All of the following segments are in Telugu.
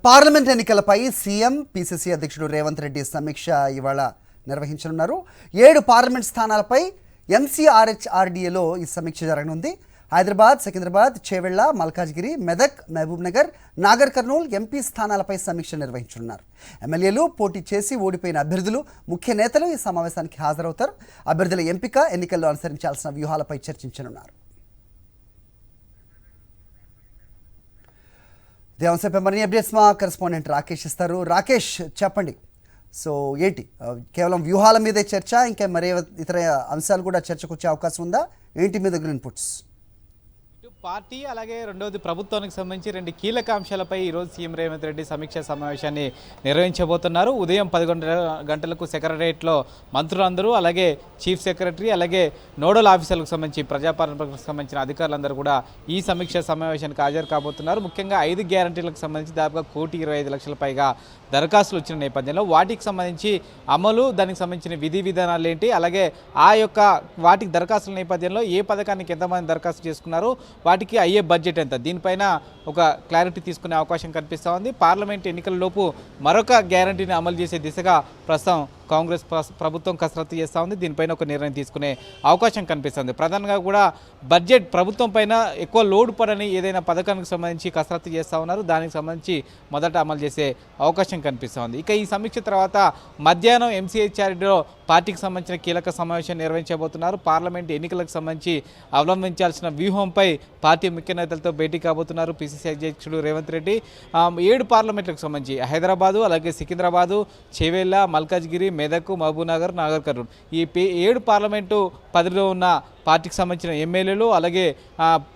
పార్లమెంట్ ఎన్నికలపై సీఎం పీసీసీ అధ్యక్షుడు రేవంత్ రెడ్డి సమీక్ష ఇవాళ నిర్వహించనున్నారు. 7 పార్లమెంట్ స్థానాలపై ఎంసీఆర్హెచ్ఆర్డీఏలో ఈ సమీక్ష జరగనుంది. హైదరాబాద్, సికింద్రాబాద్, చేవెళ్ల, మల్కాజ్గిరి, మెదక్, మహబూబ్ నగర్, నాగర్ కర్నూల్ ఎంపీ స్థానాలపై సమీక్ష నిర్వహించనున్నారు. ఎమ్మెల్యేలు, పోటీ చేసి ఓడిపోయిన అభ్యర్థులు, ముఖ్య నేతలు ఈ సమావేశానికి హాజరవుతారు. అభ్యర్థుల ఎంపిక, ఎన్నికల్లో అనుసరించాల్సిన వ్యూహాలపై చర్చించనున్నారు. ఇదే అంశంపై మరిన్ని అప్డేట్స్ మా కరెస్పాండెంట్ రాకేష్ ఇస్తారు. రాకేష్, చెప్పండి. సో ఏంటి, కేవలం వ్యూహాల మీదే చర్చ, ఇంకా మరే ఇతర అంశాలు కూడా చర్చకు వచ్చే అవకాశం ఉందా? ఏంటి మీ దగ్గర ఇన్పుట్స్? పార్టీ అలాగే రెండవది ప్రభుత్వానికి సంబంధించి 2 కీలక అంశాలపై ఈరోజు సీఎం రేవంత్ రెడ్డి సమీక్షా సమావేశాన్ని నిర్వహించబోతున్నారు. ఉదయం 11 గంటలకు సెక్రటరియట్లో మంత్రులందరూ, అలాగే చీఫ్ సెక్రటరీ, అలాగే నోడల్ ఆఫీసర్లకు సంబంధించి ప్రజాపాలనకు సంబంధించిన అధికారులందరూ కూడా ఈ సమీక్షా సమావేశానికి హాజరు కాబోతున్నారు. ముఖ్యంగా 5 గ్యారంటీలకు సంబంధించి దాదాపుగా 1,25,00,000 పైగా దరఖాస్తులు వచ్చిన నేపథ్యంలో వాటికి సంబంధించి అమలు, దానికి సంబంధించిన విధి విధానాలు ఏంటి, అలాగే ఆ యొక్క వాటికి దరఖాస్తుల నేపథ్యంలో ఏ పథకానికి ఎంతమంది దరఖాస్తు చేసుకున్నారు, వాటికి అయ్యే బడ్జెట్ ఎంత, దీనిపైన ఒక క్లారిటీ తీసుకునే అవకాశం కనిపిస్తూ ఉంది. పార్లమెంట్ ఎన్నికలలోపు మరొక గ్యారంటీని అమలు చేసే దిశగా ప్రస్తుతం కాంగ్రెస్ ప్రభుత్వం కసరత్తు చేస్తూ ఉంది. దీనిపైన ఒక నిర్ణయం తీసుకునే అవకాశం కనిపిస్తుంది. ప్రధానంగా కూడా బడ్జెట్ ప్రభుత్వం పైన ఎక్కువ లోడ్ పడని ఏదైనా పథకానికి సంబంధించి కసరత్తు చేస్తూ ఉన్నారు. దానికి సంబంధించి మొదట అమలు చేసే అవకాశం కనిపిస్తుంది. ఇక ఈ సమీక్ష తర్వాత మధ్యాహ్నం ఎంసీహెచ్ఆర్డీలో పార్టీకి సంబంధించిన కీలక సమావేశం నిర్వహించబోతున్నారు. పార్లమెంట్ ఎన్నికలకు సంబంధించి అవలంబించాల్సిన వ్యూహంపై పార్టీ ముఖ్య నేతలతో భేటీ కాబోతున్నారు పీసీసీ అధ్యక్షుడు రేవంత్ రెడ్డి. 7 పార్లమెంట్లకు సంబంధించి హైదరాబాదు, అలాగే సికింద్రాబాదు, చేవెళ్ల, మల్కాజ్గిరి, మెదక్, మహబూబ్ నగర్, నాగర్ కర్నూల్ ఈ 7 పార్లమెంటు పరిధిలో ఉన్న పార్టీకి సంబంధించిన ఎమ్మెల్యేలు, అలాగే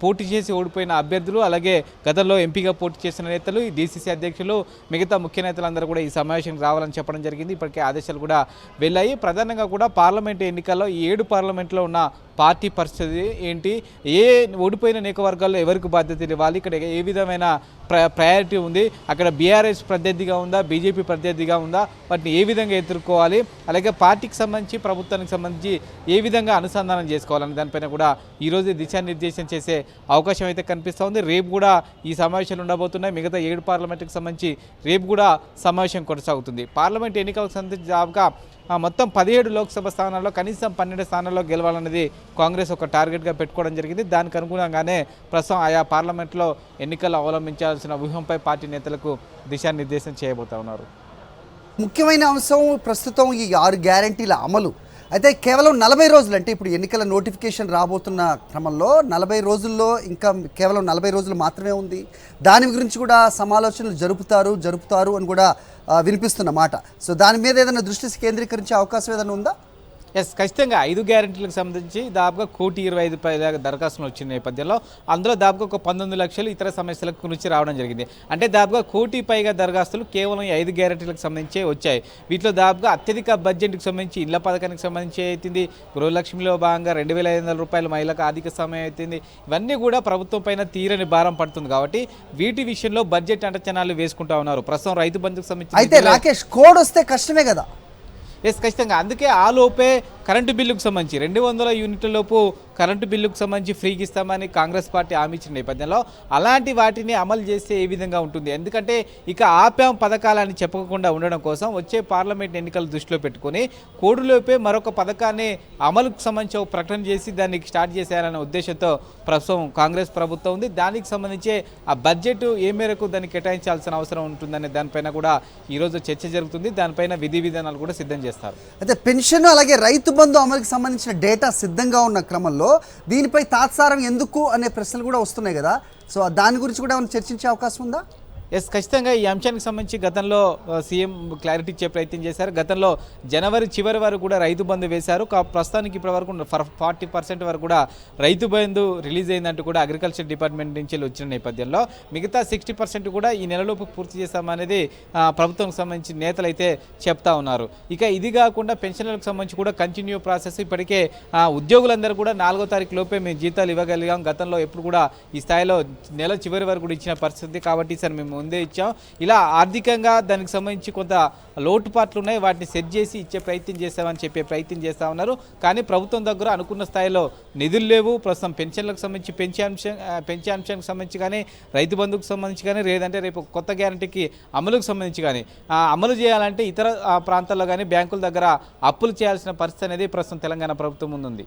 పోటీ చేసి ఓడిపోయిన అభ్యర్థులు, అలాగే గతంలో ఎంపీగా పోటీ చేసిన నేతలు, ఈ డీసీసీ అధ్యక్షులు, మిగతా ముఖ్య నేతలందరూ కూడా ఈ సమావేశానికి రావాలని చెప్పడం జరిగింది. ఇప్పటికే ఆదేశాలు కూడా వెళ్ళాయి. ప్రధానంగా కూడా పార్లమెంటు ఎన్నికల్లో ఈ 7 పార్లమెంట్లో ఉన్న పార్టీ పరిస్థితి ఏంటి, ఏ ఓడిపోయిన నియోజకవర్గాల్లో ఎవరికి బాధ్యతలు ఇవ్వాలి, ఇక్కడ ఏ విధమైన ప్రయారిటీ ఉంది, అక్కడ బీఆర్ఎస్ ప్రత్యర్థిగా ఉందా, బీజేపీ ప్రత్యర్థిగా ఉందా, వాటిని ఏ విధంగా ఎదుర్కోవాలి, అలాగే పార్టీకి సంబంధించి ప్రభుత్వానికి సంబంధించి ఏ విధంగా అనుసంధానం చేసుకోవాలని దానిపైన కూడా ఈరోజు దిశానిర్దేశం చేసే అవకాశం అయితే కనిపిస్తోంది. రేపు కూడా ఈ సమావేశాలు ఉండబోతున్నాయి. మిగతా 7 పార్లమెంట్కి సంబంధించి రేపు కూడా సమావేశం కొనసాగుతుంది. పార్లమెంట్ ఎన్నికలకు సంబంధించి దాదాపుగా మొత్తం 17 లోక్సభ స్థానాల్లో కనీసం 12 స్థానాల్లో గెలవాలన్నది కాంగ్రెస్ ఒక టార్గెట్గా పెట్టుకోవడం జరిగింది. దానికి అనుగుణంగానే ప్రస్తుతం ఆయా పార్లమెంట్లో ఎన్నికలు అవలంబించాల్సిన వ్యూహంపై పార్టీ నేతలకు దిశానిర్దేశం చేయబోతా ఉన్నారు. ముఖ్యమైన అంశం ప్రస్తుతం ఈ 6 గ్యారంటీల అమలు. అయితే కేవలం 40 రోజులు, అంటే ఇప్పుడు ఎన్నికల నోటిఫికేషన్ రాబోతున్న క్రమంలో 40 రోజుల్లో ఇంకా కేవలం 40 రోజులు మాత్రమే ఉంది. దాని గురించి కూడా సమాలోచనలు జరుపుతారు అని కూడా వినిపిస్తున్న మాట. సో దాని మీద ఏదైనా దృష్టి కేంద్రీకరించే అవకాశం ఏదైనా ఉందా? ఖచ్చితంగా 5 గ్యారెంటీలకు సంబంధించి దాదాపుగా 1,25,00,000 దరఖాస్తులు వచ్చిన నేపథ్యంలో అందులో దాదాపుగా ఒక 19 లక్షలు ఇతర సమస్యలకు గురించి రావడం జరిగింది. అంటే దాదాపుగా 1,00,00,000 పైగా దరఖాస్తులు కేవలం 5 గ్యారెంటీలకు సంబంధించి వచ్చాయి. వీటిలో దాదాపుగా అత్యధిక బడ్జెట్కి సంబంధించి ఇళ్ల పథకానికి సంబంధించి అవుతుంది, గృహలక్ష్మిలో భాగంగా 2,500 రూపాయలు మహిళలకు ఆర్థిక సమయం అవుతుంది. ఇవన్నీ కూడా ప్రభుత్వం పైన తీరని భారం పడుతుంది. కాబట్టి వీటి విషయంలో బడ్జెట్ అంచనాలు వేసుకుంటా ఉన్నారు. ప్రస్తుతం రైతు బంధుకు సంబంధించి అయితే రాకేష్, కోడ్ వస్తే కష్టమే కదా? ఖచ్చితంగా. అందుకే ఆ లోపే కరెంటు బిల్లుకు సంబంధించి 200 యూనిట్ల లోపు కరెంటు బిల్లుకు సంబంధించి ఫ్రీకి ఇస్తామని కాంగ్రెస్ పార్టీ హామీ ఇచ్చిన నేపథ్యంలో అలాంటి వాటిని అమలు చేస్తే ఏ విధంగా ఉంటుంది, ఎందుకంటే ఇక ఆప్యాం పథకాలని చెప్పకుండా ఉండడం కోసం వచ్చే పార్లమెంట్ ఎన్నికలు దృష్టిలో పెట్టుకొని కోడులోపే మరొక పథకాన్ని అమలుకు సంబంధించి ఒక ప్రకటన చేసి దాన్ని స్టార్ట్ చేసేయాలనే ఉద్దేశంతో ప్రస్తుతం కాంగ్రెస్ ప్రభుత్వం ఉంది. దానికి సంబంధించి ఆ బడ్జెట్ ఏ మేరకు దాన్ని కేటాయించాల్సిన అవసరం ఉంటుందనే దానిపైన కూడా ఈరోజు చర్చ జరుగుతుంది. దానిపైన విధి విధానాలు కూడా సిద్ధం చేస్తారు. అయితే పెన్షన్ అలాగే రైతు బంధు అమలుకి సంబంధించిన డేటా సిద్ధంగా ఉన్న క్రమంలో దీనిపై తాత్సారం ఎందుకు అనే ప్రశ్నలు కూడా వస్తున్నాయి కదా. సో దాని గురించి కూడా ఏమైనా చర్చించే అవకాశం ఉందా? ఖచ్చితంగా ఈ అంశానికి సంబంధించి గతంలో సీఎం క్లారిటీ ఇచ్చే ప్రయత్నం చేశారు. గతంలో జనవరి చివరి వరకు కూడా రైతు బంధు వేశారు. ప్రస్తుతానికి ఇప్పటి వరకు 40% వరకు కూడా రైతు బంధు రిలీజ్ అయిందంటూ కూడా అగ్రికల్చర్ డిపార్ట్మెంట్ నుంచి వచ్చిన నేపథ్యంలో మిగతా 60% కూడా ఈ నెలలోపు పూర్తి చేస్తామనేది ప్రభుత్వానికి సంబంధించి నేతలు అయితే చెప్తా ఉన్నారు. ఇక ఇది కాకుండా పెన్షన్లకు సంబంధించి కూడా కంటిన్యూ ప్రాసెస్. ఇప్పటికే ఉద్యోగులందరూ కూడా 4వ తారీఖు లోపే మేము జీతాలు ఇవ్వగలిగాం. గతంలో ఎప్పుడు కూడా ఈ స్థాయిలో నెల చివరి వరకు కూడా ఇచ్చిన పరిస్థితి. కాబట్టి సార్ మేము ముందే ఇచ్చాం. ఇలా ఆర్థికంగా దానికి సంబంధించి కొంత లోటుపాట్లు ఉన్నాయి, వాటిని సెట్ చేసి ఇచ్చే ప్రయత్నం చేస్తామని చెప్పే ప్రయత్నం చేస్తూ ఉన్నారు. కానీ ప్రభుత్వం దగ్గర అనుకున్న స్థాయిలో నిధులు లేవు. ప్రస్తుతం పెన్షన్లకు సంబంధించి పెంచే అంశానికి సంబంధించి కానీ, రైతు బంధుకు సంబంధించి కానీ, లేదంటే రేపు కొత్త గ్యారంటీకి అమలుకు సంబంధించి కానీ అమలు చేయాలంటే ఇతర ప్రాంతాల్లో కానీ బ్యాంకుల దగ్గర అప్పులు చేయాల్సిన పరిస్థితి అనేది ప్రస్తుతం తెలంగాణ ప్రభుత్వం ముందుంది.